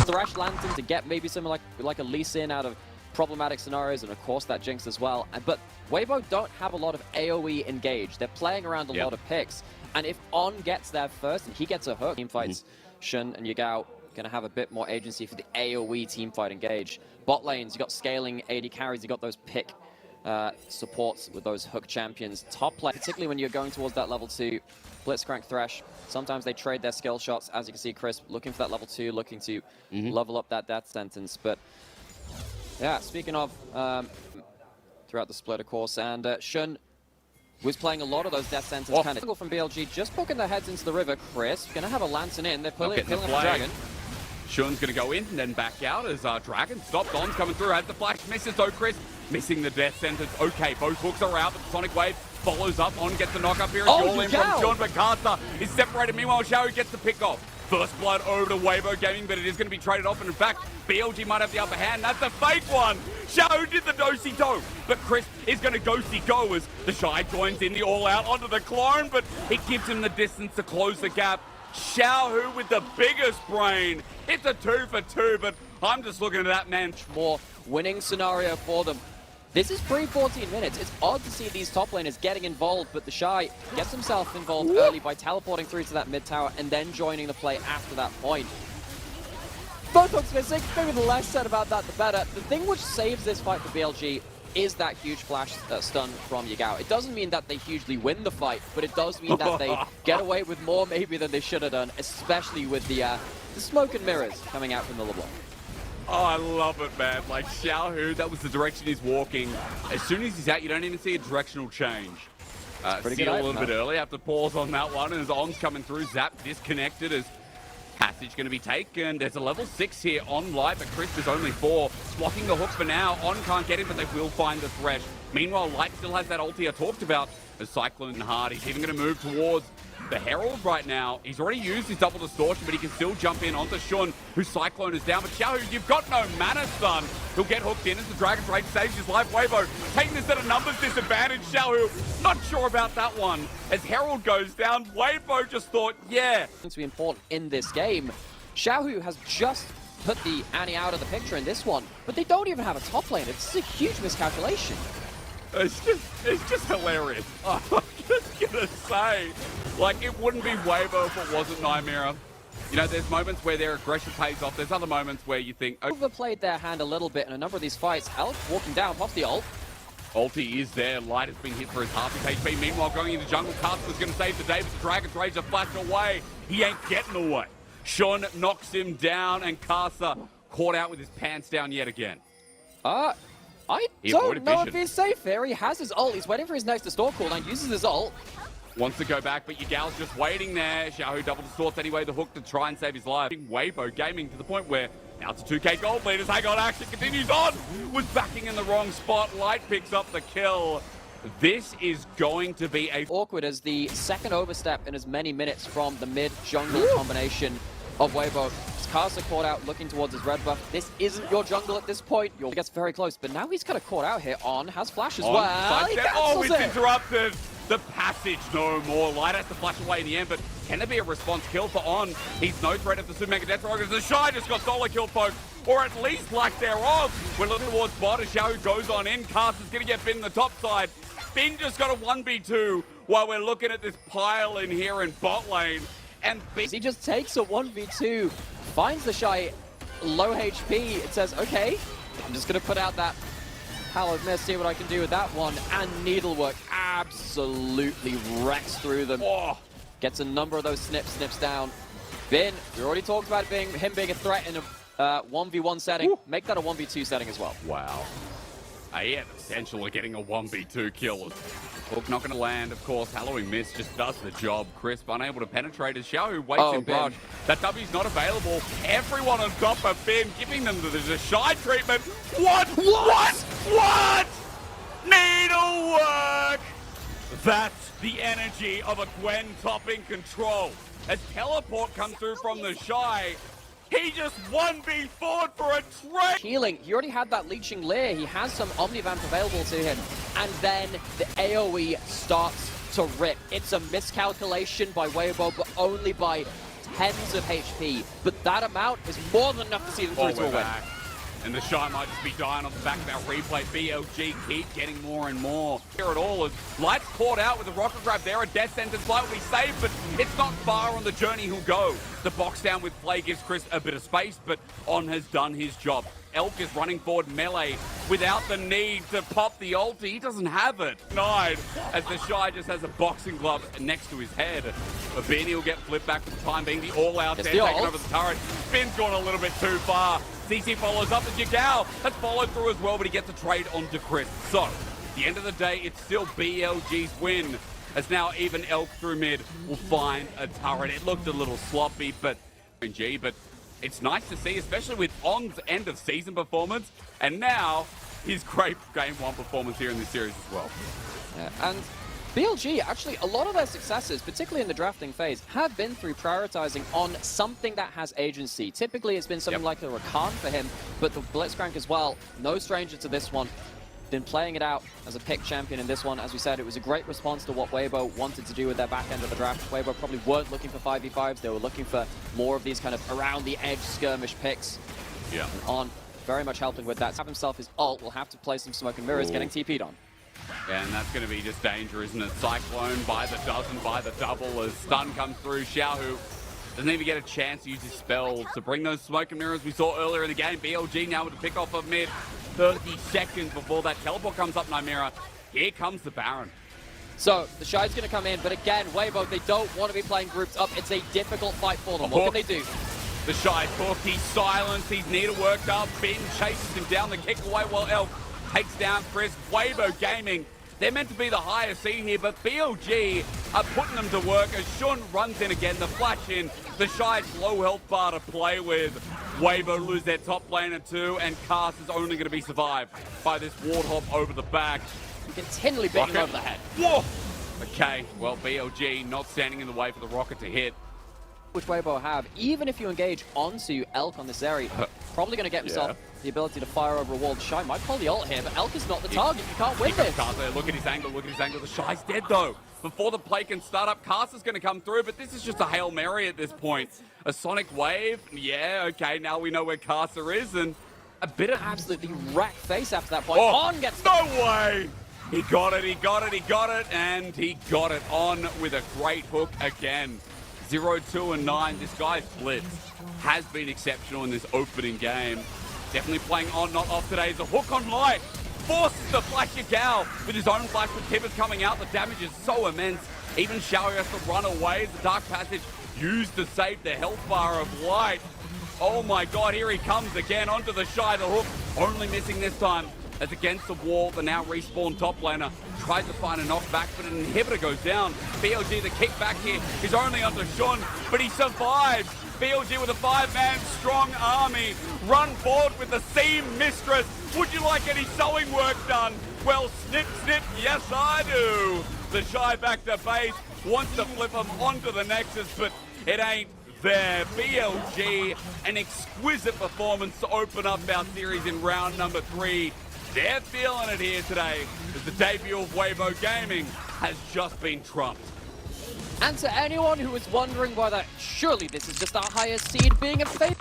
Thresh Lantern to get maybe something like a Lee Sin out of problematic scenarios, and of course that Jinx as well. But Weibo don't have a lot of AoE engage. They're playing around a lot of picks. And if On gets there first and he gets a hook, team fights Shun and Yagao going to have a bit more agency for the AoE team fight engage. Bot lanes, you got scaling AD carries, you got those pick supports with those hook champions. Top play, particularly when you're going towards that level 2, Blitzcrank Thresh. Sometimes they trade their skill shots. As you can see, Chris looking for that level 2, looking to level up that death sentence. But yeah, speaking of throughout the split, of course, and Shun was playing a lot of those death sentence kind of from BLG, just poking their heads into the river. Chris gonna have a lantern in. They're peeling up the dragon. Shun's gonna go in and then back out as Dragon stops. On's coming through, has the flash, misses though. Chris missing the death sentence. Okay, both hooks are out, but the Sonic Wave follows up. On gets the knock up here. All in from Shun, but Carter is separated. Meanwhile, Xiao gets the pick off. First blood over to Weibo Gaming, but it is going to be traded off. And in fact, BLG might have the upper hand. That's a fake one. Xiao did the do-si-do, but Chris is going to go-si-go as the Shy joins in the all-out onto the clone, but it gives him the distance to close the gap. Xiao with the biggest brain. It's a 2 for 2, but I'm just looking at that man. More winning scenario for them. This is pre-14 minutes. It's odd to see these top laners getting involved, but the Shy gets himself involved early by teleporting through to that mid tower and then joining the play after that point. Both hooks missing. Maybe the less said about that, the better. The thing which saves this fight for BLG is that huge flash stun from Yagao. It doesn't mean that they hugely win the fight, but it does mean that they get away with more maybe than they should have done, especially with the smoke and mirrors coming out from the LeBlanc. Oh, I love it, man. Like, Xiao, that was the direction he's walking. As soon as he's out, you don't even see a directional change. Seal a little bit early, have to pause on that one, and as On's coming through, Zap disconnected as passage going to be taken. There's a level 6 here on Light, but Chris is only 4. Blocking the hook for now. On can't get him, but they will find the Thresh. Meanwhile, Light still has that ulti I talked about as Cyclone and Hard. He's even going to move towards the Herald right now. He's already used his double distortion, but he can still jump in onto Shun, whose Cyclone is down. But Xiao, you've got no mana, son. He'll get hooked in as the Dragon's Rage saves his life. Weibo taking this at a numbers disadvantage. Xiao, not sure about that one. As Herald goes down, Weibo just thought, yeah. To be important in this game, Xiao has just put the Annie out of the picture in this one, but they don't even have a top lane. It's a huge miscalculation. It's just hilarious. I'm just gonna say, like, it wouldn't be Weibo if it wasn't Nightmare. You know, there's moments where their aggression pays off. There's other moments where you think, okay. Overplayed their hand a little bit in a number of these fights. Elk walking down, pops the ult. Ulti is there. Light has been hit for his half his HP. Meanwhile, going into jungle, Carter's going to save the day, but the Dragon's Rage are flashing away. He ain't getting away. Shun knocks him down, and Carter caught out with his pants down yet again. I don't know if he's safe here. He has his ult. He's waiting for his next distort cooldown. Uses his ult. Wants to go back, but Yagao's just waiting there. Xiao double distorts anyway, the hook to try and save his life. Weibo Gaming to the point where now it's a 2k gold leaders. Hang on, action continues on. Was backing in the wrong spot. Light picks up the kill. This is going to be a awkward as the second overstep in as many minutes from the mid-jungle combination of Weibo. Carter caught out looking towards his red buff. This isn't your jungle at this point. He gets very close, but now he's kind of caught out here. On has flash as well. It's interrupted. The passage no more. Light has to flash away in the end, but can there be a response kill for On? He's no threat at the Super Mega Death Rogue. The Shy just got solo kill folk, or at least lack thereof. We're looking towards bot as Xiao goes on in. Carter's going to get Bin in the top side. Bin just got a 1v2 while we're looking at this pile in here in bot lane. And he just takes a 1v2, finds the Shy low HP. It says, okay, I'm just going to put out that Hallowed Mist, see what I can do with that one. And Needlework absolutely wrecks through them. Gets a number of those snips down. Bin, we already talked about him being a threat in a 1v1 setting. Make that a 1v2 setting as well. Wow. He had the potential of getting a 1v2 kill. Hook not going to land, of course. Hallowing Mist just does the job. Crisp unable to penetrate as Xiao waits in brush. That W's not available. Everyone on top of Bin giving them the Shy treatment. What? Needlework! That's the energy of a Gwen topping control. As teleport comes through from the Shy, he just 1v4'd for a trade! Healing, he already had that Leeching Leer, he has some Omnivamp available to him, and then the AoE starts to rip. It's a miscalculation by Weibo, but only by tens of HP, but that amount is more than enough to see them through to a win. And the Shy might just be dying on the back of that replay. BLG keep getting more and more. Here at all as Light's caught out with the rocket grab there. A death sentence. Light will be saved, but it's not far on the journey he'll go. The box down with play gives Chris a bit of space, but On has done his job. Elk is running forward melee without the need to pop the ulti. He doesn't have it. Denied as the Shy just has a boxing glove next to his head. But Benny will get flipped back for the time being. The all-out there taking over the turret. Spin's gone a little bit too far. CC follows up as Yagao has followed through as well, but he gets a trade onto Chris. So, at the end of the day, it's still BLG's win. As now even Elk through mid will find a turret. It looked a little sloppy, but it's nice to see, especially with On's end of season performance, and now his great game one performance here in this series as well. Yeah, and BLG, actually, a lot of their successes, particularly in the drafting phase, have been through prioritizing on something that has agency. Typically, it's been something like a Rakan for him, but the Blitzcrank as well, no stranger to this one. Been playing it out as a pick champion in this one. As we said, it was a great response to what Weibo wanted to do with their back end of the draft. Weibo probably weren't looking for 5v5s. They were looking for more of these kind of around-the-edge skirmish picks. Yeah. And On very much helping with that. Have himself his ult. Will have to play some smoke and mirrors, getting TP'd on. And that's going to be just danger, isn't it? Cyclone by the dozen, by the double as stun comes through. Xiaohu doesn't even get a chance to use his spells to bring those smoke and mirrors we saw earlier in the game. BLG now with a pick off of mid. 30 seconds before that teleport comes up, Nymera. Here comes the Baron. So, the Shy's going to come in, but again, Weibo, they don't want to be playing groups up. It's a difficult fight for them. What can they do? The Shy talk, he's silenced, he's near to work up. Ben chases him down the kick away while Elk takes down Chris. Weibo Gaming, they're meant to be the higher seed here, but BLG are putting them to work as Shun runs in again, the flash in. The Shy's low health bar to play with. Weibo lose their top laner too, and Cast is only going to be survived by this Warthog over the back. Continually beating over the head. Whoa! Okay, well, BLG not standing in the way for the rocket to hit. Which Weibo have, even if you engage onto Elk on this area, probably going to get himself the ability to fire over a wall. The Shy might pull the ult here, but Elk is not the target. You can't win this. Look at his angle, look at his angle. The Shy's dead though. Before the play can start up, Caster's going to come through, but this is just a Hail Mary at this point. A Sonic Wave, yeah, okay, now we know where Caster is, and a bit of absolutely wrecked face after that point. Oh, On gets... No way! He got it, he got it, he got it, and he got it. On with a great hook again. 0, 2, and 9. This guy's blitz has been exceptional in this opening game. Definitely playing on, not off today. The hook on Light forces the flash Yagao with his own flash with Tibbers coming out. The damage is so immense. Even Xiao has to run away. The Dark Passage used to save the health bar of Light. Oh my god, here he comes again onto the Shy. The hook only missing this time as against the wall. The now respawned top laner tries to find a knockback, but an inhibitor goes down. BLG, the kickback here, is only onto Shun, but he survives. BLG with a 5-man strong army run forward with the Seam Mistress. Would you like any sewing work done? Well, snip, snip, yes I do. The Shy back to base, wants to flip him onto the Nexus, but it ain't there. BLG, an exquisite performance to open up our series in round number 3. They're feeling it here today as the debut of Weibo Gaming has just been trumped. And to anyone who is wondering whether surely this is just our highest seed being a fate.